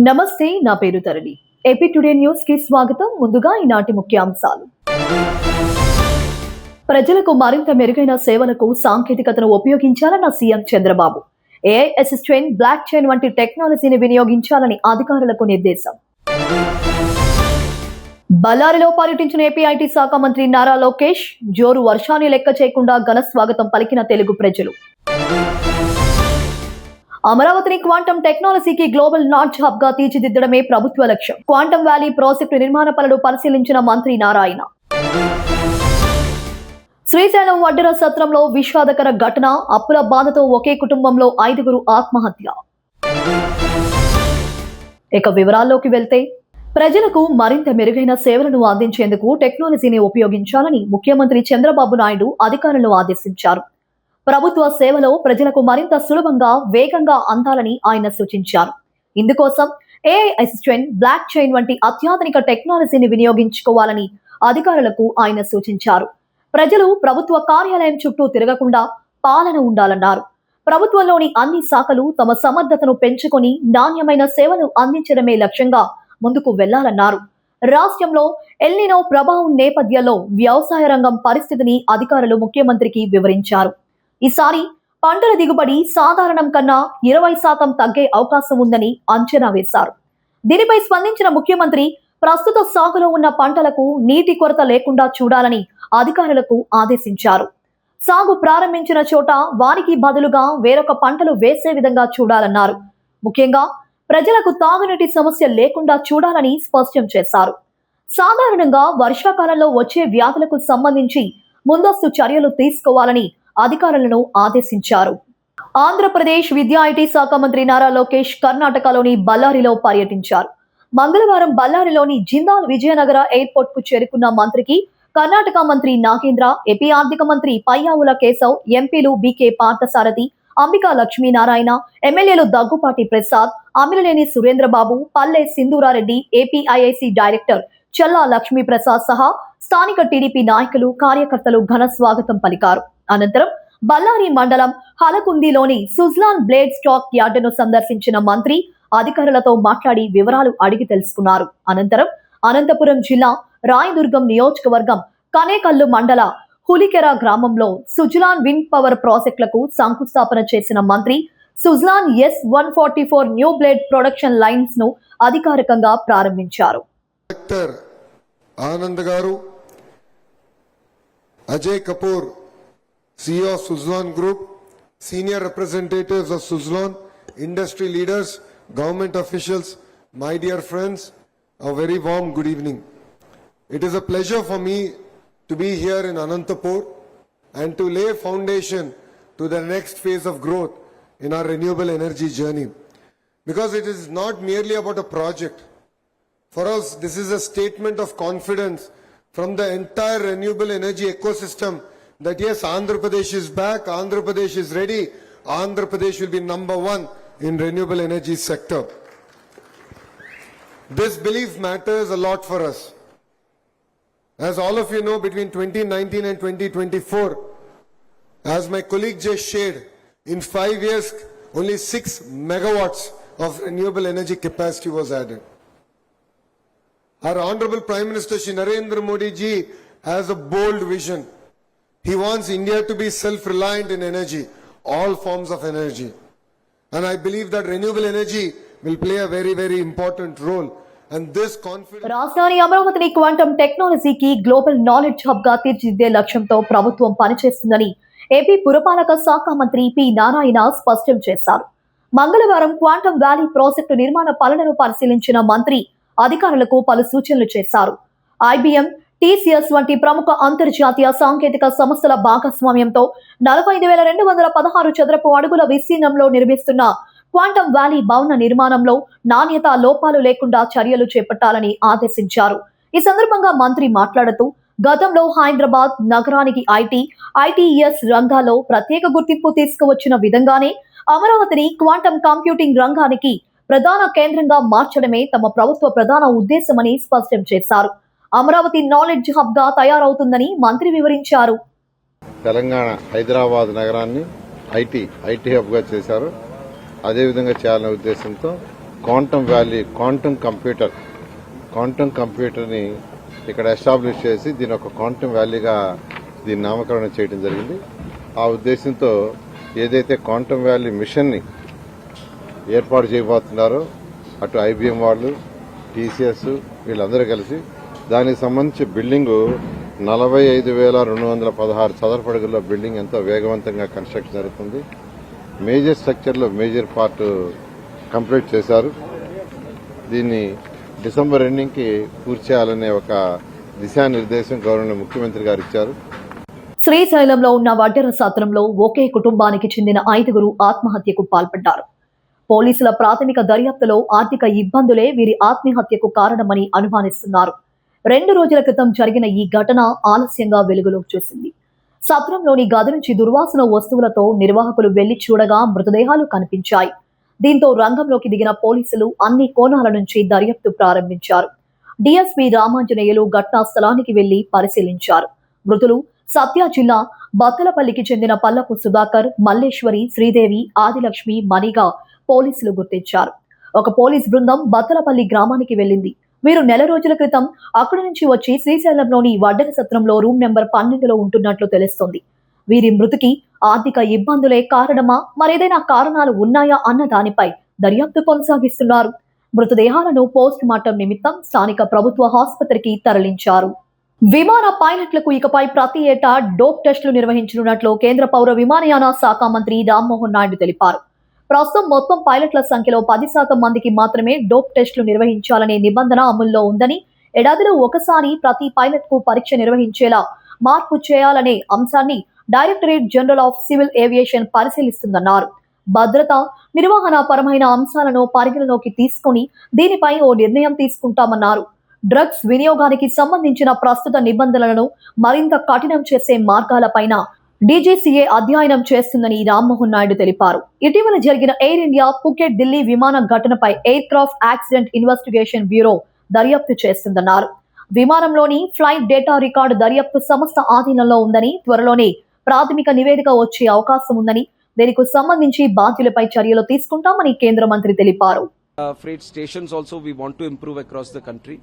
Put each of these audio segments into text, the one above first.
నమస్తే, నా పేరు తరణి. ఏపీ టుడే న్యూస్ కి స్వాగతం. ముందుగా ఈనాటి ముఖ్యాంశాలు. ప్రజలకు మరింత మెరుగైన సేవలకు సాంకేతికతను ఉపయోగించాలన్న CM Chandrababu. AI assistant, blockchain వంటి టెక్నాలజీని వినియోగించాలని అధికారులకు నిర్దేశం. బళ్ళారిలో పర్యటించిన ఏపీ ఐటీ శాఖ మంత్రి నారా లోకేష్. జోరు వర్షాన్ని లెక్క చేయకుండా ఘన స్వాగతం పలికిన తెలుగు ప్రజలు. అమరావతిని క్వాంటం టెక్నాలజీకి గ్లోబల్ నాలెడ్జ్ హబ్ గా తీర్చిదిద్దడమే ప్రభుత్వ లక్ష్యం. క్వాంటం వ్యాలీ ప్రాజెక్టు నిర్మాణ పనులు పరిశీలించిన మంత్రి నారాయణ. శ్రీశైలం వడ్డెర సత్రంలో విషాదకర ఘటన. అప్పుల బాధతో ఒకే కుటుంబంలో 5 ఆత్మహత్య. ఇక వివరాల్లోకి వెళ్తే, ప్రజలకు మరింత మెరుగైన సేవలను అందించేందుకు టెక్నాలజీని ఉపయోగించాలని ముఖ్యమంత్రి చంద్రబాబు నాయుడు అధికారులను ఆదేశించారు. ప్రభుత్వ సేవలో ప్రజలకు మరింత సులభంగా, వేగంగా అందాలని ఆయన సూచించారు. ఇందుకోసం ఏఐ అసిస్టెంట్, బ్లాక్ చైన్ వంటి అత్యాధునిక టెక్నాలజీని వినియోగించుకోవాలని అధికారులకు ఆయన సూచించారు. ప్రజలు ప్రభుత్వ కార్యాలయం చుట్టూ తిరగకుండా పాలన ఉండాలన్నారు. ప్రభుత్వంలోని అన్ని శాఖలు తమ సమర్థతను పెంచుకొని నాణ్యమైన సేవలు అందించడమే లక్ష్యంగా ముందుకు వెళ్లాలన్నారు. రాష్ట్రంలో ఎల్నినో ప్రభావం నేపథ్యంలో వ్యవసాయ రంగం పరిస్థితిని అధికారులు ముఖ్యమంత్రికి వివరించారు. ఈసారి పంటల దిగుబడి సాధారణం కన్నా 20% తగ్గే అవకాశం ఉందని అంచనా వేశారు. దీనిపై స్పందించిన ముఖ్యమంత్రి ప్రస్తుత సాగులో ఉన్న పంటలకు నీటి కొరత లేకుండా చూడాలని అధికారులకు ఆదేశించారు. సాగు ప్రారంభించిన చోట వారికి బదులుగా వేరొక పంటలు వేసే విధంగా చూడాలన్నారు. ముఖ్యంగా ప్రజలకు తాగునీటి సమస్య లేకుండా చూడాలని స్పష్టం చేశారు. సాధారణంగా వర్షాకాలంలో వచ్చే వ్యాధులకు సంబంధించి ముందస్తు చర్యలు తీసుకోవాలని అధికారులను ఆదేశించారు. ఆంధ్రప్రదేశ్ విద్యా ఐటీ శాఖ మంత్రి నారా లోకేష్ కర్ణాటకలోని బళ్ళారిలో పర్యటించారు. మంగళవారం బళ్ళారిలోని జిందాల్ విజయనగర ఎయిర్పోర్ట్ కు చేరుకున్న మంత్రికి కర్ణాటక మంత్రి నాగేంద్ర, ఏపీ ఆర్థిక మంత్రి పయ్యావుల కేశవ్, ఎంపీలు బీకే పార్థసారథి, అంబికా లక్ష్మీనారాయణ, ఎమ్మెల్యేలు దగ్గుపాటి ప్రసాద్, అమిలనేని సురేంద్రబాబు, పల్లె సింధూరారెడ్డి, ఏపీఐఐసి డైరెక్టర్ చల్లా లక్ష్మీప్రసాద్ సహా స్థానిక టీడీపీ నాయకులు, కార్యకర్తలు ఘన స్వాగతం పలికారు. అనంతరం బళ్ళారి మండలం హలకుందిలోని సుజ్లాన్ బ్లేడ్ స్టాక్ యార్డును సందర్శించిన మంత్రి అధికారులతో మాట్లాడి వివరాలు అడిగి తెలుసుకున్నారు. అనంతరం అనంతపురం జిల్లా రాయదుర్గం నియోజకవర్గం కనేకల్లు మండల హులికెర గ్రామంలో సుజ్లాన్ విండ్ పవర్ ప్రాజెక్టులకు శంకుస్థాపన చేసిన మంత్రి Suzlon S144 new blade production lines ను అధికారికంగా ప్రారంభించారు. ఆనంద్ గారు, Ajay Kapoor, CEO of Suzlon Group, senior representatives of Suzlon, industry leaders, government officials, my dear friends, a very warm good evening. It is a pleasure for me to be here in Anantapur and to lay foundation to the next phase of growth in our renewable energy journey. Because it is not merely about a project. For us, this is a statement of confidence from the entire renewable energy ecosystem that yes, Andhra Pradesh is back, Andhra Pradesh is ready, Andhra Pradesh will be #1 in renewable energy sector. This belief matters a lot for us. As all of you know, between 2019 and 2024, as my colleague just shared, in 5 years, only 6 megawatts of renewable energy capacity was added. Our Honorable Prime Minister Shri Narendra Modi ji has a bold vision. He wants India to be self-reliant in energy, all forms of energy. And I believe that renewable energy will play a very, very important role. And this confidence... రాజధాని అమరావతిని quantum టెక్నాలజీకి global knowledge hub గా తీర్చిదిద్దే లక్ష్యంతో ప్రభుత్వం పనిచేస్తుందని AP పురపాలక శాఖ మంత్రి పి నారాయణ స్పష్టం చేశారు. మంగళవారం క్వాంటం వ్యాలీ ప్రాజెక్టు నిర్మాణ పనులను పరిశీలించిన మంత్రి అధికారులకు పలు సూచనలు చేశారు. IBM, TCS వంటి ప్రముఖ అంతర్జాతీయ సాంకేతిక సంస్థల భాగస్వామ్యంతో 45,216 చదరపు అడుగుల విస్తీర్ణంలో నిర్మిస్తున్న క్వాంటం వ్యాలీ భవన నిర్మాణంలో నాణ్యత లోపాలు లేకుండా చర్యలు చేపట్టాలని ఆదేశించారు. ఈ సందర్భంగా మంత్రి మాట్లాడుతూ, గతంలో హైదరాబాద్ నగరానికి ITES రంగాల్లో ప్రత్యేక గుర్తింపు తీసుకువచ్చిన విధంగానే అమరావతిని క్వాంటం కంప్యూటింగ్ రంగానికి ప్రధాన కేంద్రంగా మార్చడమే తమ ప్రభుత్వ ప్రధాన ఉద్దేశమని స్పష్టం చేశారు. అమరావతి నాలెడ్జ్ హబ్ గా తయారవుతుందని మంత్రి వివరించారు. తెలంగాణ హైదరాబాద్ నగరాన్ని ఐటీ హబ్ గా చేశారు. అదేవిధంగా చేయాలనే ఉద్దేశంతో క్వాంటమ్ కంప్యూటర్ని ఇక్కడ ఎస్టాబ్లిష్ చేసి దీని ఒక క్వాంటమ్ వ్యాలీగా దీని నామకరణం చేయడం జరిగింది. ఆ ఉద్దేశంతో ఏదైతే క్వాంటమ్ వ్యాలీ మిషన్ని ఏర్పాటు చేయబోతున్నారో అటు ఐబీఎం వాళ్ళు, టీసీఎస్ వీళ్ళందరూ కలిసి దానికి సంబంధించి బిల్డింగు 45,216 చదరపు అడుగుల బిల్డింగ్ ఎంతో వేగవంతంగా కన్స్ట్రక్షన్ జరుగుతుంది. మేజర్ స్ట్రక్చర్లో మేజర్ పార్ట్ కంప్లీట్ చేశారు. దీన్ని డిసెంబర్ ఎండింగ్కి పూర్తి చేయాలనే ఒక దిశానిర్దేశం గవర్నర్ ముఖ్యమంత్రి గారు ఇచ్చారు. శ్రీశైలంలో ఉన్న వడ్డెర సత్రంలో ఒకే కుటుంబానికి చెందిన 5 ఆత్మహత్యకు పాల్పడ్డారు. పోలీసుల ప్రాథమిక దర్యాప్తులో ఆర్థిక ఇబ్బందులే వీరి ఆత్మహత్యకు కారణమని అనుమానిస్తున్నారు. 2 రోజుల క్రితం జరిగిన ఈ ఘటన ఆలస్యంగా వెలుగులోకి చూసింది. సత్రంలోని గది నుంచి దుర్వాసన వస్తువులతో నిర్వాహకులు వెళ్లి చూడగా మృతదేహాలు కనిపించాయి. దీంతో రంగంలోకి దిగిన పోలీసులు అన్ని కోణాల నుంచి దర్యాప్తు ప్రారంభించారు. డీఎస్పీ రామాంజనేయులు ఘటనా స్థలానికి వెళ్లి పరిశీలించారు. మృతులు సత్య జిల్లా బత్తలపల్లికి చెందిన పల్లపు సుధాకర్, మల్లేశ్వరి, శ్రీదేవి, ఆదిలక్ష్మి, మణిగా పోలీసులు గుర్తించారు. ఒక పోలీస్ బృందం బత్తలపల్లి గ్రామానికి వెళ్లింది. వీరు 1 రోజుల క్రితం అక్కడి నుంచి వచ్చి శ్రీశైలంలోని వడ్డెర సత్రంలో రూమ్ నెంబర్ 12లో ఉంటున్నట్లు తెలుస్తోంది. వీరి మృతికి ఆర్థిక ఇబ్బందులే కారణమా, మరేదైనా కారణాలు ఉన్నాయా అన్న దానిపై దర్యాప్తు కొనసాగిస్తున్నారు. మృతదేహాలను పోస్ట్ మార్టం నిమిత్తం స్థానిక ప్రభుత్వ ఆసుపత్రికి తరలించారు. విమాన పైలట్లకు ఇకపై ప్రతి ఏటా డోప్ టెస్టులు నిర్వహించనున్నట్లు కేంద్ర పౌర విమానయాన శాఖ మంత్రి రామ్మోహన్ నాయుడు తెలిపారు. ప్రస్తుతం మొత్తం పైలట్ల సంఖ్యలో 10% మందికి మాత్రమే డోప్ టెస్టులు నిర్వహించాలనే నిబంధన అమల్లో ఉందని, ఏడాదిలో ఒకసారి ప్రతి పైలట్ కు పరీక్ష నిర్వహించేలా మార్పు చేయాలనే అంశాన్ని directorate general of civil aviation పరిశీలిస్తుందన్నారు. భద్రత, నిర్వహణ పరమైన అంశాలను పరిగణలోకి తీసుకుని దీనిపై ఓ నిర్ణయం తీసుకుంటామన్నారు. డ్రగ్స్ వినియోగానికి సంబంధించిన ప్రస్తుత నిబంధనలను మరింత కఠినం చేసే మార్గాలపైన డీజీసీఏ అధ్యయనం చేస్తుందని రామ్మోహన్ నాయుడు తెలిపారు. ఇటీవల జరిగిన ఎయిర్ ఇండియా పుకెట్ ఢిల్లీ విమాన ఘటనపై air craft accident investigation bureau దర్యాప్తు చేస్తుందన్నారు. విమానంలోని ఫ్లైట్ డేటా రికార్డు దర్యాప్తు సంస్థ ఆధీనంలో ఉందని, త్వరలోనే ప్రాథమిక నివేదిక వచ్చే అవకాశం ఉందని, దీనికి సంబంధించి బాధ్యులపై చర్యలు తీసుకుంటామని కేంద్ర మంత్రి తెలిపారు. Freight stations also we want to improve across the country,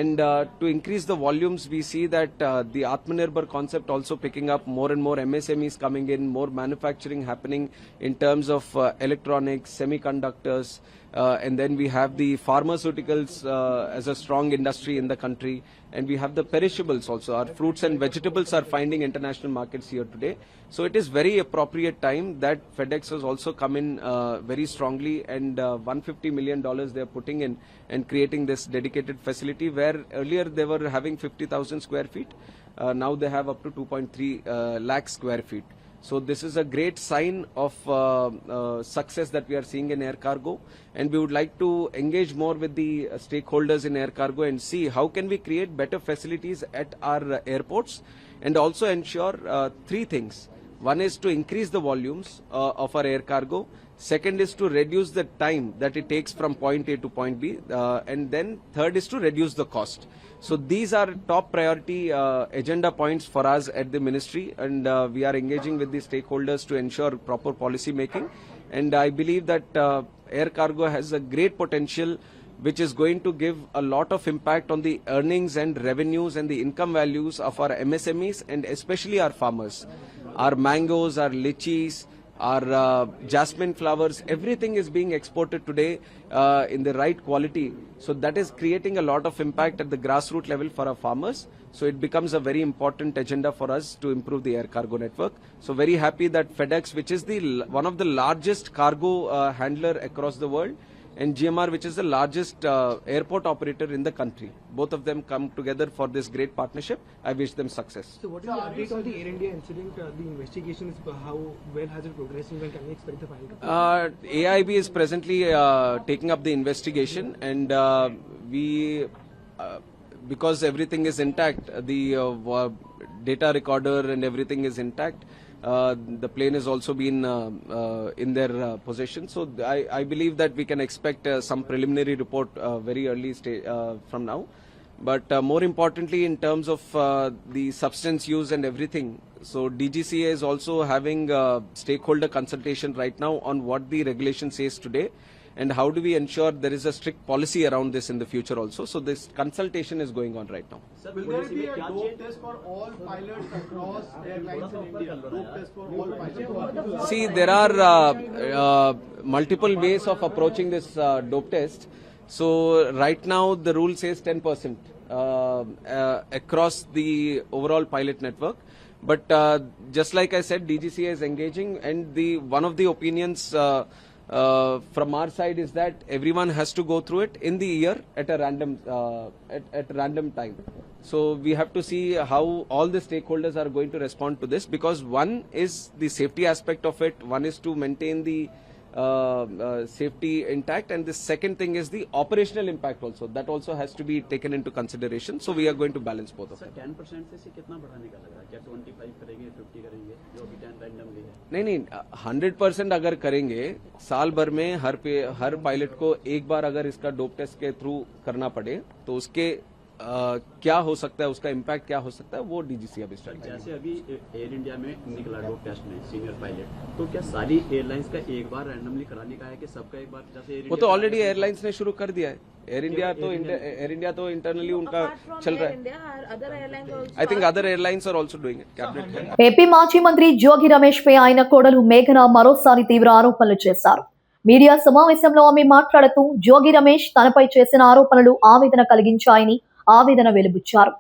and to increase the volumes we see that the Atmanirbhar concept also picking up, more and more MSMEs coming in, more manufacturing happening in terms of electronics, semiconductors, and then we have the pharmaceuticals as a strong industry in the country, and we have the perishables also. Our fruits and vegetables are finding international markets here today. So it is very appropriate time that FedEx has also come in very strongly, and $150 million they are putting in and creating this dedicated facility, where earlier they were having 50,000 square feet. Now they have up to 2.3 lakh square feet. So this is a great sign of success that we are seeing in air cargo, and we would like to engage more with the stakeholders in air cargo and see how can we create better facilities at our airports, and also ensure 3 things. One is to increase the volumes of our air cargo. Second is to reduce the time that it takes from point A to point B, and then third is to reduce the cost. So these are top priority agenda points for us at the ministry, and we are engaging with the stakeholders to ensure proper policy making. And I believe that air cargo has a great potential, which is going to give a lot of impact on the earnings and revenues and the income values of our MSMEs, and especially our farmers. Our mangoes, our lychees, our jasmine flowers, everything is being exported today in the right quality. So that is creating a lot of impact at the grassroots level for our farmers. So it becomes a very important agenda for us to improve the air cargo network. So very happy that FedEx, which is one of the largest cargo handler across the world, and GMR, which is the largest airport operator in the country, both of them come together for this great partnership. I wish them success. So what is the update on the Air India incident? The investigation is how well has it progressed, and when can we expect the final? AIB is presently taking up the investigation, and we because everything is intact, the data recorder and everything is intact. The plane has also been in their possession. So I believe that we can expect some preliminary report very early from now. But more importantly, in terms of the substance use and everything, so DGCA is also having stakeholder consultation right now on what the regulation says today. and how do we ensure there is a strict policy around this in the future also. So this consultation is going on right now. Will there be a dope test for all pilots across airlines in India? Dope test for all pilots? See, there are multiple ways of approaching this dope test. So right now the rule says 10% across the overall pilot network. But just like I said, DGCA is engaging, and one of the opinions from our side is that everyone has to go through it in the year at a random time. So we have to see how all the stakeholders are going to respond to this, because one is the safety aspect of it, one is to maintain the safety intact, and the second thing is the operational impact also. That also has to be taken into consideration. So we are going to balance both of them. 10% से कितना बढ़ाने का लग रहा है? क्या 25 करेंगे, 50 करेंगे, जो भी 10 रैंडमली है? नहीं 100% अगर करेंगे, साल भर में हर पायलट को एक बार अगर इसका डोप टेस्ट के थ्रू करना पड़े तो उसके क्या हो सकता है, उसका इम्पैक्ट क्या हो सकता है, वो डीजीसी अभी स्टार्ट करेंगे। जैसे अभी एयर इंडिया में निकला डोप टेस्ट में सीनियर पायलट, तो क्या सारी एयरलाइंस का एक बार रैंडमली कराने का है कि सबका एक बार? जैसे वो तो ऑलरेडी एयरलाइंस ने शुरू कर दिया है। एयर इंडिया तो इंटरनली उनका चल रहा है। I think other airlines are also doing it. Cabinet AP మాజీ మంత్రి జోగి రమేష్ పై ఆయన కోడలు మేఘన మరోసారి తీవ్ర ఆరోపణలు చేశారు. మీడియా సమావేశంలో ఆమె మాట్లాడుతూ జోగి రమేష్ తనపై చేసిన ఆరోపణలు ఆవేదన కలిగించాయని ఆవేదన వెలిబుచ్చారు.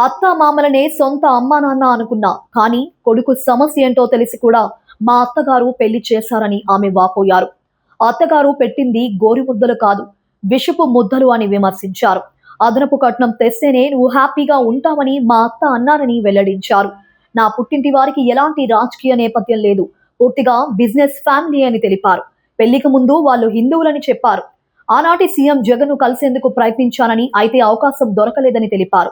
అత్త మామలనే సొంత అమ్మా నాన్న అనుకున్నా, కానీ కొడుకు సమస్య ఏంటో తెలిసి కూడా మా అత్తగారు పెళ్లి చేశారని ఆమె వాపోయారు. అత్తగారు పెట్టింది గోరి ముద్దలు కాదు, విషపు ముద్దలు అని విమర్శించారు. అదనపు కట్నం తెస్తేనే నువ్వు హ్యాపీగా ఉంటావని మా అత్త అన్నారని వెల్లడించారు. నా పుట్టింటి వారికి ఎలాంటి రాజకీయ నేపథ్యం లేదు, పూర్తిగా బిజినెస్ ఫ్యామిలీ అని తెలిపారు. పెళ్లికి ముందు వాళ్ళు హిందువులని చెప్పారు. ఆనాటి సీఎం జగన్ ను కలిసేందుకు ప్రయత్నించానని, అయితే అవకాశం దొరకలేదని తెలిపారు.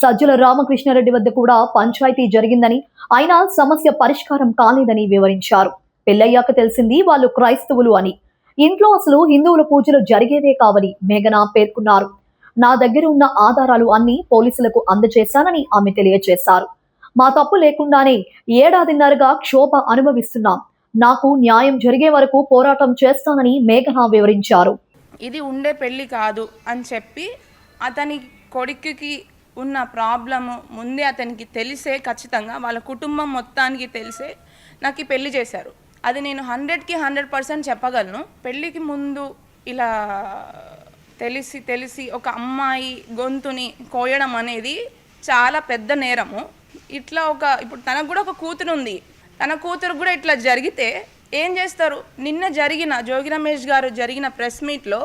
సజ్జల రామకృష్ణారెడ్డి వద్ద కూడా పంచాయతీ జరిగిందని, అయినా సమస్య పరిష్కారం కాలేదని వివరించారు. పెళ్లయ్యాక తెలిసింది వాళ్ళు క్రైస్తవులు అని, ఇంట్లో అసలు హిందువుల పూజలు జరిగేవే కావని మేఘన పేర్కొన్నారు. నా దగ్గర ఉన్న ఆధారాలు అన్ని పోలీసులకు అందజేశానని ఆమె తెలియజేశారు. మా తప్పు లేకుండానే ఏడాదిన్నరగా క్షోభ అనుభవిస్తున్నాం. నాకు న్యాయం జరిగే వరకు పోరాటం చేస్తానని మేఘన వివరించారు. ఇది ఉండే పెళ్లి కాదు అని చెప్పి అతని కొడుకుకి ఉన్న ప్రాబ్లము ముందే అతనికి తెలిసే, ఖచ్చితంగా వాళ్ళ కుటుంబం మొత్తానికి తెలిసే నాకు ఈ పెళ్లి చేశారు. అది నేను 100కి 100% చెప్పగలను. పెళ్ళికి ముందు ఇలా తెలిసి ఒక అమ్మాయి గొంతుని కోయడం అనేది చాలా పెద్ద నేరము. ఇట్లా ఇప్పుడు తనకు కూడా ఒక కూతురు ఉంది, తన కూతురు కూడా ఇట్లా జరిగితే ఏం చేస్తారు? నిన్న జరిగిన జోగి రమేష్ గారు జరిగిన ప్రెస్ మీట్లో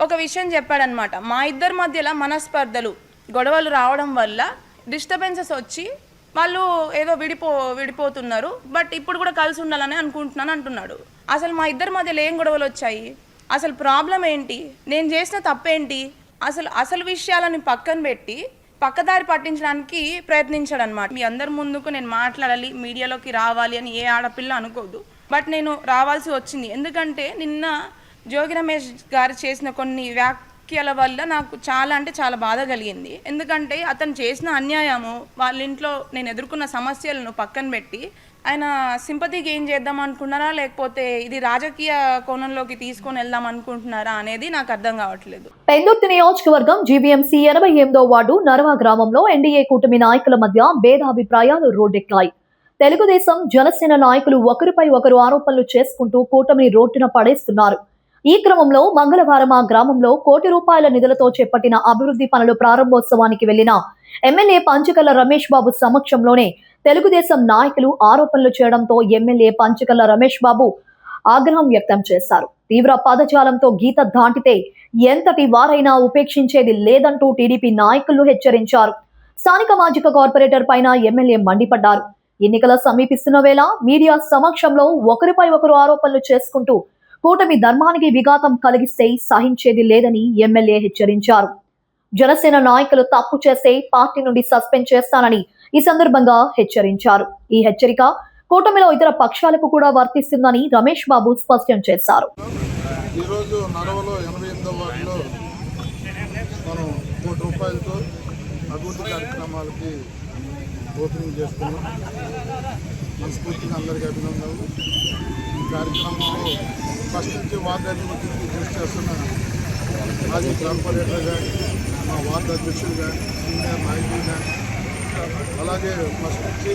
ఒక విషయం చెప్పాడనమాట. మా ఇద్దరి మధ్యలో మనస్పర్ధలు, గొడవలు రావడం వల్ల డిస్టర్బెన్సెస్ వచ్చి వాళ్ళు ఏదో విడిపోతున్నారు, బట్ ఇప్పుడు కూడా కలిసి ఉండాలని అనుకుంటున్నాను అంటున్నాడు. అసలు మా ఇద్దరి మధ్యలో ఏం గొడవలు వచ్చాయి? అసలు ప్రాబ్లం ఏంటి? నేను చేసిన తప్పేంటి? అసలు విషయాలని పక్కన పెట్టి పక్కదారి పట్టించడానికి ప్రయత్నించాడు అనమాట. మీ అందరి ముందుకు నేను మాట్లాడాలి, మీడియాలోకి రావాలి అని ఏ ఆడపిల్ల అనుకోదు, బట్ నేను రావాల్సి వచ్చింది. ఎందుకంటే నిన్న జోగి రమేష్ గారు చేసిన కొన్ని వ్యాఖ్యల వల్ల నాకు చాలా అంటే చాలా బాధ కలిగింది. ఎందుకంటే అతను చేసిన అన్యాయము, వాళ్ళ ఇంట్లో నేను ఎదుర్కొన్న సమస్యలను పక్కన పెట్టి ఆయన సింపతి గెయిన్ చేద్దాం అనుకున్నారా, లేకపోతే ఇది రాజకీయ కోణంలోకి తీసుకొని వెళ్దాం అనుకుంటున్నారా అనేది నాకు అర్థం కావట్లేదు. పెందుర్తి నియోజకవర్గం జీవీఎంసీ 88వ వార్డు నరవా గ్రామంలో ఎన్డీఏ కూటమి నాయకుల మధ్య భేదాభిప్రాయాలు రోడ్డెక్కాయి. తెలుగుదేశం జనసేన నాయకులు ఒకరిపై ఒకరు ఆరోపణలు చేసుకుంటూ కూటమిని రోడ్డున పడేస్తున్నారు. ఈ క్రమంలో మంగళవారం ఆ గ్రామంలో ₹1 నిధులతో చేపట్టిన అభివృద్ధి పనుల ప్రారంభోత్సవానికి వెళ్లిన ఎమ్మెల్యే పంచకల్ల రమేష్ బాబు సమక్షంలోనే తెలుగుదేశం నాయకులు ఆరోపణలు చేయడంతో ఎమ్మెల్యే పంచకల్ల రమేష్ బాబు ఆగ్రహం వ్యక్తం చేశారు. తీవ్ర పదజాలంతో గీత దాటితే ఎంతటి వారైనా ఉపేక్షించేది లేదంటూ టీడీపీ నాయకులు హెచ్చరించారు. స్థానిక మాజీ కార్పొరేటర్ పైన ఎమ్మెల్యే మండిపడ్డారు. ఎన్నికల సమీపిస్తున్న వేళ మీడియా సమక్షంలో ఒకరిపై ఒకరు ఆరోపణలు చేసుకుంటూ కూటమి ధర్మానికి విఘాతం కలిగిస్తే సహించేది లేదని ఎమ్మెల్యే హెచ్చరించారు. జనసేన నాయకులు తప్పు చేస్తే పార్టీ నుండి సస్పెండ్ చేస్తానని ఈ సందర్భంగా హెచ్చరించారు. ఈ హెచ్చరిక కూటమిలో ఇతర పక్షాలకు కూడా వర్తిస్తుందని రమేష్ బాబు స్పష్టం చేశారు. ఈరోజు నరవలో 88వ వార్డులో మనం ₹1 అభివృద్ధి కార్యక్రమాలకి ఓపెనింగ్ చేస్తున్నాం. మనస్ఫూర్తిగా అందరికీ అభినందనలు. ఈ కార్యక్రమంలో ఫస్ట్ నుంచి వార్డు అభివృద్ధికి కృషి చేస్తున్న మాజీ కార్పొరేటర్ కానీ, మా వార్డు అధ్యక్షులు కానీ, సీనియర్ నాయకులు కానీ, అలాగే ఫస్ట్ నుంచి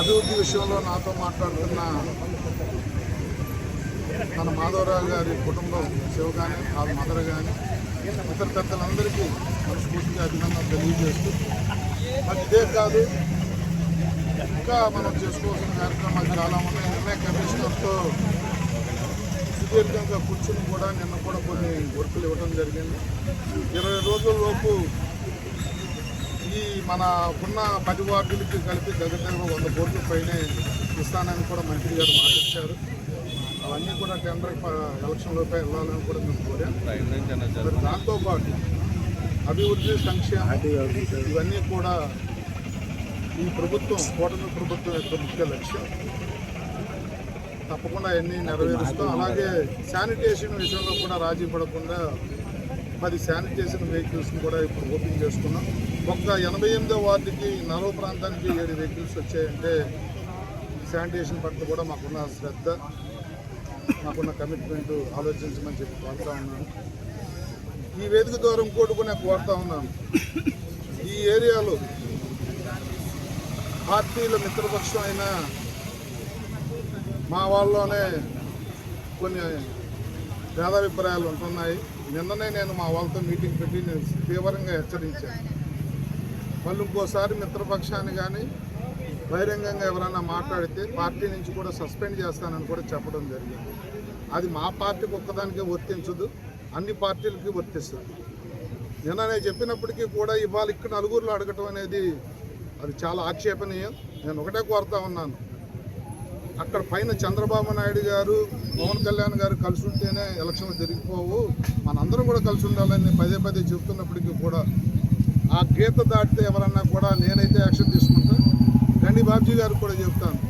అభివృద్ధి విషయంలో నాతో మాట్లాడుతున్న మన మాధవరావు గారి కుటుంబం శివ కానీ, ఆ మదర్ కానీ, ఇతర పెద్దలందరికీ మనస్ఫూర్తిగా అభినందనలు తెలియజేస్తూ, మరి ఇదే కాదు ఇంకా మనం చేసుకోవాల్సిన కార్యక్రమాలు చాలా ఉన్నాయి. నిన్నే కమిషనర్తో సుదీర్ఘంగా కూర్చుని కూడా నిన్న కూడా కొన్ని వర్కులు ఇవ్వడం జరిగింది. 20 రోజుల్లోపు ఈ మనకున్న 10 వార్డులకి కలిపి దగ్గర 100 కోట్ల పైనే ఇస్తానని కూడా మంత్రి గారు మాటిచ్చారు. అవన్నీ కూడా టెండర్ ఎలక్షన్లోపై వెళ్ళాలని కూడా మేము కోరాం. మరి దాంతోపాటు అభివృద్ధి, సంక్షేమం ఇవన్నీ కూడా ఈ ప్రభుత్వం, కూటమి ప్రభుత్వం యొక్క ముఖ్య లక్ష్యం. తప్పకుండా అన్నీ నెరవేరుస్తాం. అలాగే శానిటేషన్ విషయంలో కూడా రాజీ పడకుండా 10 శానిటేషన్ వెహికల్స్ని కూడా ఇప్పుడు ఓపెన్ చేసుకున్నాం. ఒక్క 88వ వార్డుకి నరవ ప్రాంతానికి 7 వెహికల్స్ వచ్చాయంటే శానిటేషన్ పట్ల కూడా మాకున్న శ్రద్ధ, మాకున్న కమిట్మెంట్ ఆలోచించమని చెప్పి కోరుతా ఉన్నాను. ఈ వేదిక ద్వారా ఇంకోటి కూడా కోరుతా ఉన్నాను. ఈ ఏరియాలో పార్టీల మిత్రపక్షం అయిన మా వాళ్ళలోనే కొన్ని భేదాభిప్రాయాలు ఉంటున్నాయి. నిన్ననే నేను మా వాళ్ళతో మీటింగ్ పెట్టి నేను తీవ్రంగా హెచ్చరించాను. వాళ్ళు ఇంకోసారి మిత్రపక్షాన్ని కానీ బహిరంగంగా ఎవరైనా మాట్లాడితే పార్టీ నుంచి కూడా సస్పెండ్ చేస్తానని కూడా చెప్పడం జరిగింది. అది మా పార్టీకి ఒక్కదానికే వర్తించదు, అన్ని పార్టీలకి వర్తిస్తుంది. నిన్న నేను చెప్పినప్పటికీ కూడా ఇవాళ ఇక్కడ నలుగురిలో అడగటం అనేది అది చాలా ఆక్షేపణీయం. నేను ఒకటే కోరుతా ఉన్నాను, అక్కడ పైన చంద్రబాబు నాయుడు గారు, పవన్ కళ్యాణ్ గారు కలిసి ఉంటేనే ఎలక్షన్లు జరిగిపోవు, మనందరం కూడా కలిసి ఉండాలని పదే చెబుతున్నప్పటికీ కూడా ఆ గీత దాటితే ఎవరన్నా కూడా నేనైతే యాక్షన్ తీసుకుంటాను. గండి బాబ్జీ గారు కూడా చెప్తాను,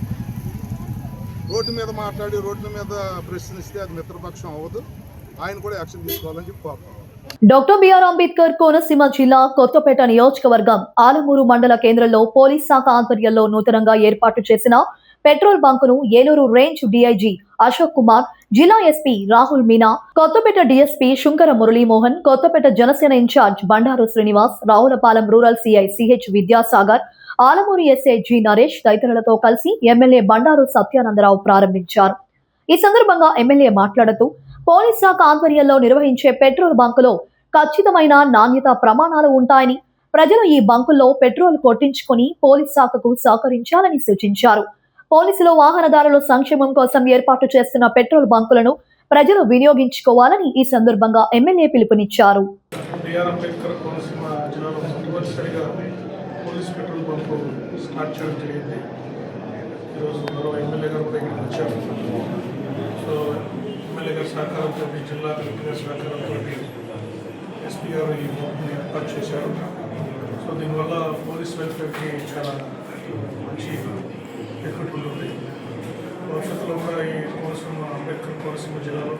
రోడ్డు మీద మాట్లాడి రోడ్ల మీద ప్రశ్నిస్తే అది మిత్రపక్షం అవ్వదు, ఆయన కూడా యాక్షన్ తీసుకోవాలని చెప్పి కోరుతాను. డాక్టర్ బిఆర్ అంబేద్కర్ కోనసీమ జిల్లా కొత్తపేట నియోజకవర్గం ఆలమూరు మండల కేంద్రంలో పోలీస్ శాఖ ఆధ్వర్యంలో నూతనంగా ఏర్పాటు చేసిన పెట్రోల్ బంకును ఏలూరు రేంజ్ డీఐజీ అశోక్ కుమార్, జిల్లా SP Rahul Meena, Kothapeta DSP Shunkara Muralimohan, Kothapeta Janasena in charge Bandaru Srinivas, Ravulapalem rural CI CH Vidyasagar, Alamuru SI G Naresh తదితరులతో కలిసి ఎమ్మెల్యే బండారు సత్యానందరావు ప్రారంభించారు. ఈ సందర్భంగా ఎమ్మెల్యే మాట్లాడుతూ పోలీస్ శాఖ ఆధ్వర్యంలో నిర్వహించే పెట్రోల్ బంకులో ఖచ్చితమైన నాణ్యత ప్రమాణాలు ఉంటాయని, ప్రజలు ఈ బంకుల్లో పెట్రోల్ కొట్టించుకుని పోలీస్ శాఖకు సహకరించాలని సూచించారు. పోలీసులు వాహనదారుల సంక్షేమం కోసం ఏర్పాటు చేస్తున్న పెట్రోల్ బంకులను ప్రజలు వినియోగించుకోవాలని ఈ సందర్భంగా ఎమ్మెల్యే పిలుపునిచ్చారు. పోలీస్ పెట్రోల్ బంకు స్టార్ట్ చేయడం జరిగింది. ఈరోజు మరో ఎమ్మెల్యే గారు కూడా ఇక్కడికి వచ్చారు. సో ఎమ్మెల్యే గారి సహకారంతో, జిల్లా కలెక్టర్ గారి సహకారంతో ఎస్పీ గారు ఈ బంకుని ఏర్పాటు చేశారు. సో దీనివల్ల పోలీస్ వెల్ఫేర్కి చాలా మంచి ఎఫెక్ట్ ఉంటుంది. భవిష్యత్తులో కూడా ఈ కోనసీమ అంబేద్కర్ కోనసీమ జిల్లాలో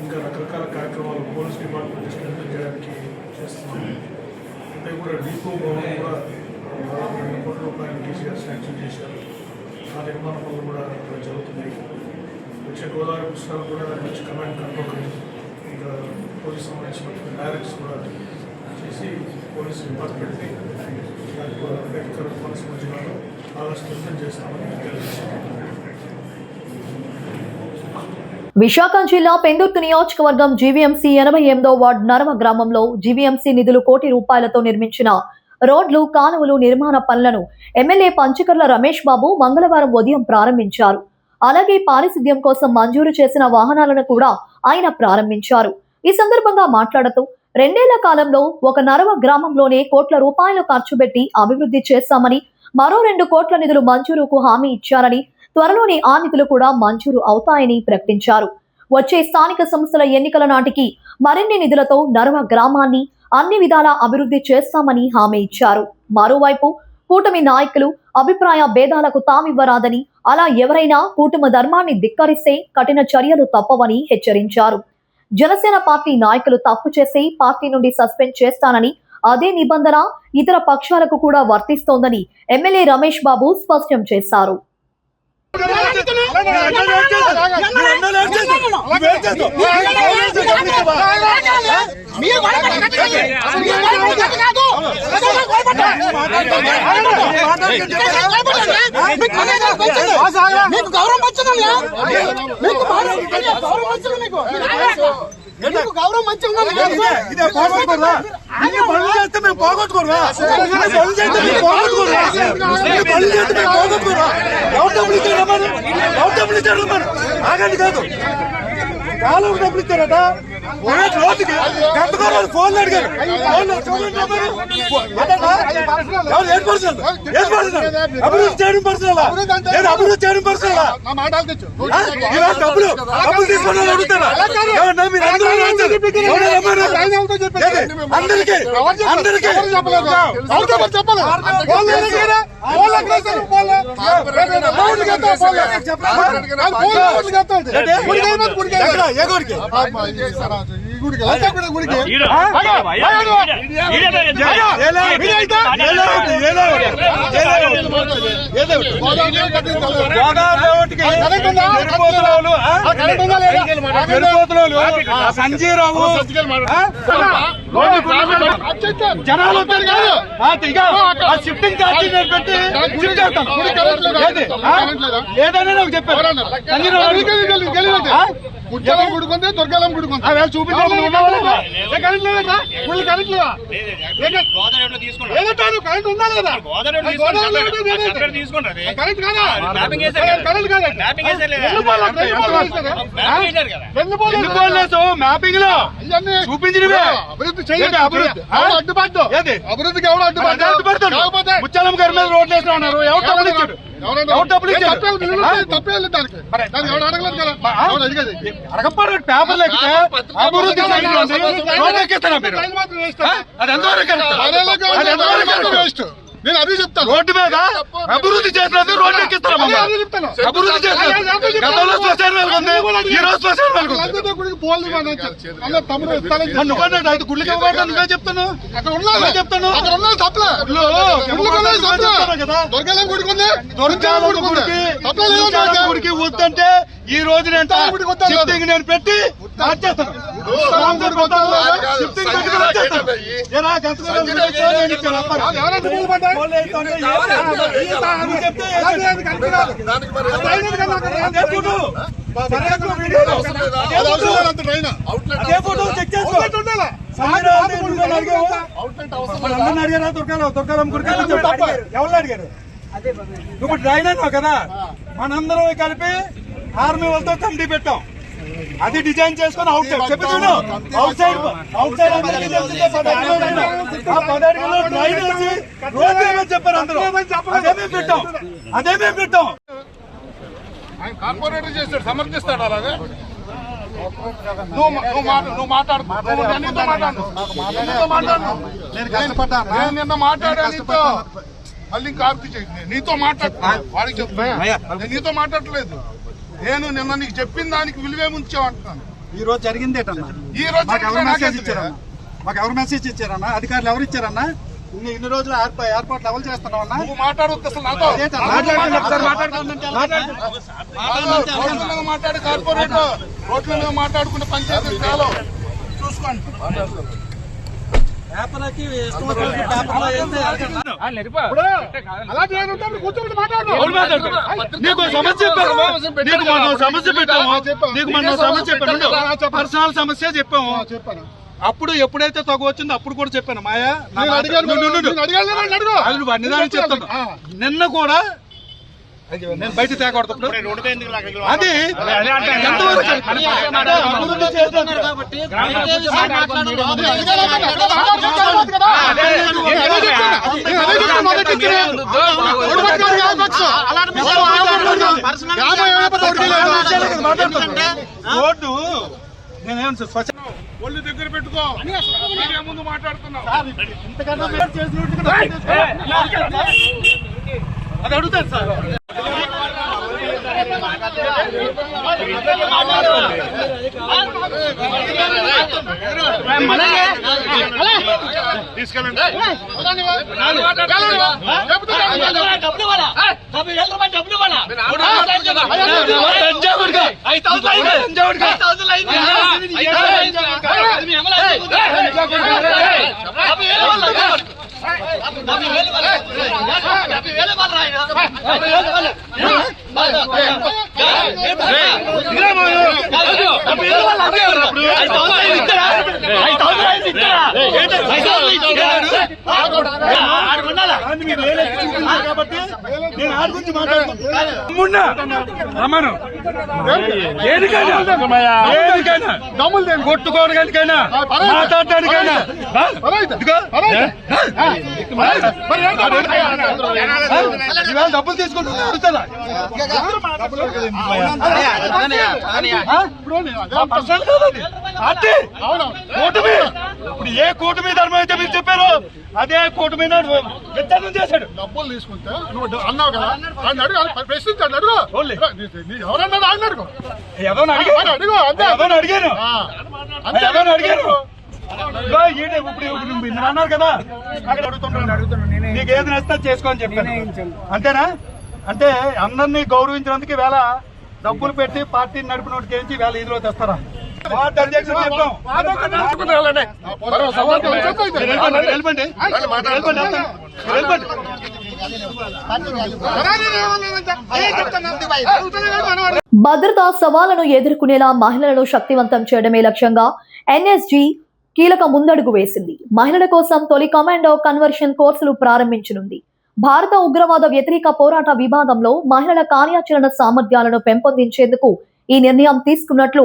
ఇంకా రకరకాల కార్యక్రమాలు పోలీస్ డిపార్ట్మెంట్ స్ట్రెంథెన్ చేయడానికి చేస్తున్నాము. అంటే కూడా డిపో భవనం కూడా 2 కోట్ల రూపాయలు కేసీఆర్ శాంక్షన్ చేశారు. ఆ నిర్మాణ పనులు కూడా జరుగుతున్నాయి. వచ్చే గోదావరి పుస్తకాలు కూడా మంచి కమాండ్ కంట్రోల్, ఇంకా పోలీస్ సంబంధించిన డైరెక్ట్స్ కూడా చేసి పోలీస్ డిపార్ట్మెంట్ని అంబేద్కర్ కోనసీమ జిల్లాలో బాగా స్ట్రెంథెన్ చేస్తామని తెలియజేశారు. విశాఖ జిల్లా పెందుర్తి నియోజకవర్గం జీవీఎంసీ 88వ వార్డు నరవ గ్రామంలో జీవీఎంసీ నిధులు ₹1 కోటి నిర్మించిన రోడ్లు, కాలువలు నిర్మాణ పనులను ఎమ్మెల్యే పంచకర్ల రమేష్ బాబు మంగళవారం ఉదయం ప్రారంభించారు. అలాగే పారిశుద్ధ్యం కోసం మంజూరు చేసిన వాహనాలను కూడా ఆయన ప్రారంభించారు. ఈ సందర్భంగా మాట్లాడుతూ 2 ఏళ్ల కాలంలో ఒక నరవ గ్రామంలోనే ₹1 కోట్ల ఖర్చు పెట్టి అభివృద్ధి చేశామని, మరో 2 కోట్ల నిధులు మంజూరుకు హామీ ఇచ్చారని, త్వరలోనే ఆ నిధులు కూడా మంజూరు అవుతాయని ప్రకటించారు. వచ్చే స్థానిక సంస్థల ఎన్నికల నాటికి మరిన్ని నిధులతో నరవ గ్రామాన్ని అన్ని విధాలా అభివృద్ధి చేస్తామని హామీ ఇచ్చారు. మరోవైపు కూటమి నాయకులు అభిప్రాయ భేదాలకు తామివ్వరాదని, అలా ఎవరైనా కూటమి ధర్మాన్ని ధిక్కరిస్తే కఠిన చర్యలు తప్పవని హెచ్చరించారు. జనసేన పార్టీ నాయకులు తప్పు చేసి పార్టీ నుండి సస్పెండ్ చేస్తానని, అదే నిబంధన ఇతర పక్షాలకు కూడా వర్తిస్తోందని ఎమ్మెల్యే రమేష్ బాబు స్పష్టం చేశారు. మీకు గౌరవం వచ్చిందా? మీకు గౌరవం మంచిగా ఇదే పోగొట్టుకోరా పనులు చేస్తే మేము పోగొట్టుకోరా పనులు చేస్తే మేము పోగొట్టుకోరా పనులు చేస్తే మేము పోగొట్టుకోరా ఎవరు డబ్బులు ఇచ్చారు మరి ఎవరు డబ్బులు ఇచ్చారు మరి ఆగండి కాదు కాలం డబ్బులు ఇచ్చారట రోడ్డుకి గంటకోవాలి ఫోన్లు అడిగారు అభివృద్ధి చేయడం పర్సనల్ అభివృద్ధి చేయడం పర్సనల్ డబ్బులు డబ్బులు తీసుకుని అడుగుతారా మీరు అందరికీ అందరికీ సంజీరావు జనాలు వస్తారు కాదు షిఫ్టింగ్ ఛార్జీ నేను పెట్టి షిఫ్ట్ చేస్తాను ఏదైనా నాకు చెప్పారు ముత్యాలం గుడుకుంటే దుర్గాలం గుడుకుంటే చూపించాలి కరెంట్ లేదా కరెంట్ లేదా కరెంట్ ఉండాలి కదా కరెంట్ కాదా కరెంట్ కాదా మ్యాపింగ్ లో చూపించినవే అభివృద్ధి చేయండి అభివృద్ధి అడ్డుపడ్డు అభివృద్ధికి ఎవరు అడ్డుపడతాడు ముత్యాలం గారి మీద రోడ్లు వేస్తా ఉన్నారు ఎవరు డబ్బులు ఇచ్చాడు ఎవరు డబ్బులు ఇచ్చాడు తప్పేది దానికి ఎవరు అడగలేదు కదా అడగపడ పేపర్లు ఎక్కితే అభివృద్ధి రోడ్లు ఎక్కిస్తారా మీరు అది ఎంతవరకు వేస్ట్ నేను అదే చెప్తాను రోడ్డు మీద అభివృద్ధి చేసినది రోడ్డు ఎక్కిస్తాను అభివృద్ధి చేసినది గతంలో శ్మశానం వెళ్తుంది ఈ రోజు శ్మశానం వెళ్తుంది గుళ్ళకి నువ్వే చెప్తాను చెప్తాను గుడికి వద్దంటే ఈ రోజు షిఫ్టింగ్ నేను పెట్టి మార్చేస్తాను దుర్గాలం గురికి ఎవరు అడిగారు నువ్వు డ్రైన్ అన్నావు కదా మనందరం కలిపి ఆర్మీ వాళ్ళతో కమిటీ పెట్టాం అది డిజైన్ చేసుకుని అవుట్ సైడ్ చెప్తాను అవుట్ సైడ్ డ్రైన్ వేసి రోడ్డు ఏమని చెప్పారు అందరూ అదే మేము పెట్టాం ఆయన కార్పొరేటర్ చేస్తాడు సమర్థిస్తాడు అలాగే నువ్వు మాట్లాడు నేను నిన్న మాట్లాడాను మళ్ళీ ఇంకా ఆర్తి చేయండి నీతో మాట్లాడు వాడికి చెప్తున్నా నీతో మాట్లాడలేదు నేను నిన్న నీకు చెప్పిన దానికి విలువేముంచావు అంటున్నాను ఈ రోజు జరిగింది ఈ రోజు మాకు ఎవరు మెసేజ్ ఇచ్చారన్నా అధికారులు ఎవరు ఇచ్చారన్నా ఇన్ని రోజులు ఏర్పాట్లు ఎవరు చేస్తున్నావన్నా నువ్వు మాట్లాడొద్దు అసలు నాతో మాట్లాడి కార్పొరేటర్ రోడ్ల మీద మాట్లాడుకున్న పంచాయతీ చాలా చూసుకోండి నీకు సమస్య పర్సనల్ సమస్య చెప్పాము అప్పుడు ఎప్పుడైతే తగు వచ్చిందో అప్పుడు కూడా చెప్పాను మాయా నిదానం చెప్తాను నిన్న కూడా నేను బయట తేకూడదు అది రోడ్డు నేనేం స్వచ్ఛ ఒళ్ళు దగ్గర పెట్టుకో ముందు మాట్లాడుతున్నావు అది అడుగుతాను సార్ తీసుకెళ్ళండి. కొట్టుకోవడానికైనా మాట్లాడటానికైనా డబ్బులు తీసుకుంటున్నా కూటమి ఇప్పుడు ఏ కూటమి ధర్మం అయితే మీరు చెప్పారు అదే కూటమి విత్తనం చేశాడు. డబ్బులు తీసుకుంటే నువ్వు అన్నావు కదా, ఆయన అడుగు, ప్రశ్నించాడు, అడుగు. ఎవరన్నాడు ఆయన అడుగు, ఎవరు అడిగాను ఇప్పుడు అన్నారు కదా, అక్కడ అడుగుతున్నాను నీకు ఏది నచ్చితే చేసుకోని చెప్పాను. అంతేనా? అంటే అందరినీ గౌరవించినందుకు వేళ డబ్బులు పెట్టి పార్టీని నడిపినోడికి ఏంచి వేళ ఇదిలో తెస్తారా? పార్టీ అధ్యక్షుడు చెప్తాం. భద్రతా సవాళ్లను ఎదుర్కొనేలా మహిళలను శక్తివంతం చేయడమే లక్ష్యంగా ఎన్ఎస్జీ కీలక ముందడుగు వేసింది. మహిళల కోసం తొలి కమాండో కన్వర్షన్ కోర్సులు ప్రారంభించనుంది. భారత ఉగ్రవాద వ్యతిరేక పోరాట విభాగంలో మహిళల కార్యాచరణ సామర్థ్యాలను పెంపొందించేందుకు ఈ నిర్ణయం తీసుకున్నట్లు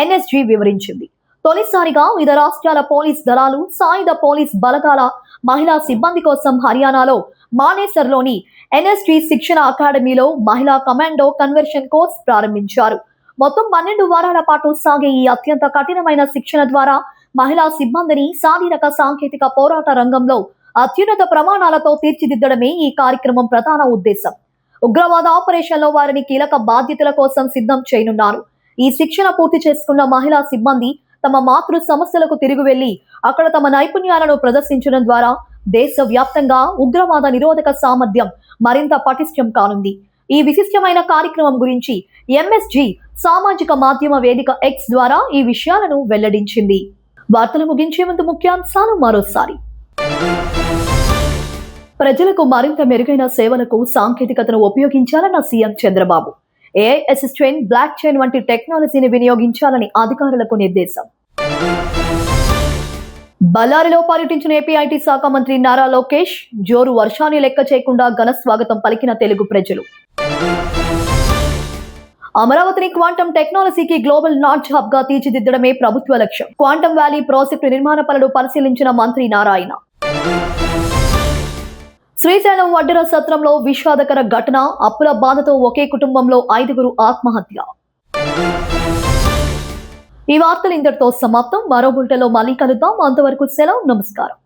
ఎన్ఎస్జీ వివరించింది. తొలిసారిగా వివిధ రాష్ట్రాల పోలీస్ దళాలు, సాయుధ పోలీస్ బలగాల మహిళా సిబ్బంది కోసం హర్యానాలో మానేసర్లోని ఎన్ఎస్జీ శిక్షణ అకాడమీలో మహిళా కమాండో కన్వర్షన్ కోర్స్ ప్రారంభించారు. మొత్తం 12 వారాల పాటు సాగే ఈ అత్యంత కఠినమైన శిక్షణ ద్వారా మహిళా సిబ్బందిని శారీరక సాంకేతిక పోరాట రంగంలో అత్యున్నత ప్రమాణాలతో తీర్చిదిద్దడమే ఈ కార్యక్రమం ప్రధాన ఉద్దేశం. ఉగ్రవాద ఆపరేషన్లో వారిని కీలక బాధ్యతల కోసం సిద్ధం చేయనున్నారు. ఈ శిక్షణ పూర్తి చేసుకున్న మహిళా సిబ్బంది తమ మాతృ సంస్థలకు తిరిగి వెళ్లి అక్కడ తమ నైపుణ్యాలను ప్రదర్శించడం ద్వారా దేశవ్యాప్తంగా ఉగ్రవాద నిరోధక సామర్థ్యం మరింత పటిష్టం కానుంది. ఈ విశిష్టమైన కార్యక్రమం గురించి ఎంఎస్జీ సామాజిక మాధ్యమ వేదిక ఎక్స్ ద్వారా ఈ విషయాలను వెల్లడించింది. వార్తలు ముగించే ముందు ముఖ్యాంశాలు మరోసారి. ప్రజలకు మరింత మెరుగైన సేవలకు సాంకేతికతను ఉపయోగించాలన్న CM Chandrababu. AI assistant, blockchain వంటి టెక్నాలజీని వినియోగించాలని అధికారులకు నిర్దేశం. బళ్ళారిలో పర్యటించిన ఏపీ ఐటీ శాఖ మంత్రి నారా లోకేష్. జోరు వర్షాన్ని లెక్క చేయకుండా ఘన స్వాగతం పలికిన తెలుగు ప్రజలు. అమరావతిని క్వాంటం టెక్నాలజీకి గ్లోబల్ నాట్ హబ్ గా తీర్చిదిద్దడమే ప్రభుత్వ లక్ష్యం. క్వాంటం వ్యాలీ ప్రాజెక్టు నిర్మాణ పనులు పరిశీలించిన మంత్రి నారాయణ. శ్రీశైలం వడ్డెర సత్రంలో విషాదకర ఘటన. అప్పుల బాధతో ఒకే కుటుంబంలో 5 ఆత్మహత్య. ఈ వార్తలు ఇంతటితో సమాప్తం. మరో బులెటిన్లో మళ్ళీ కలుద్దాం. అంతవరకు సెలవు, నమస్కారం.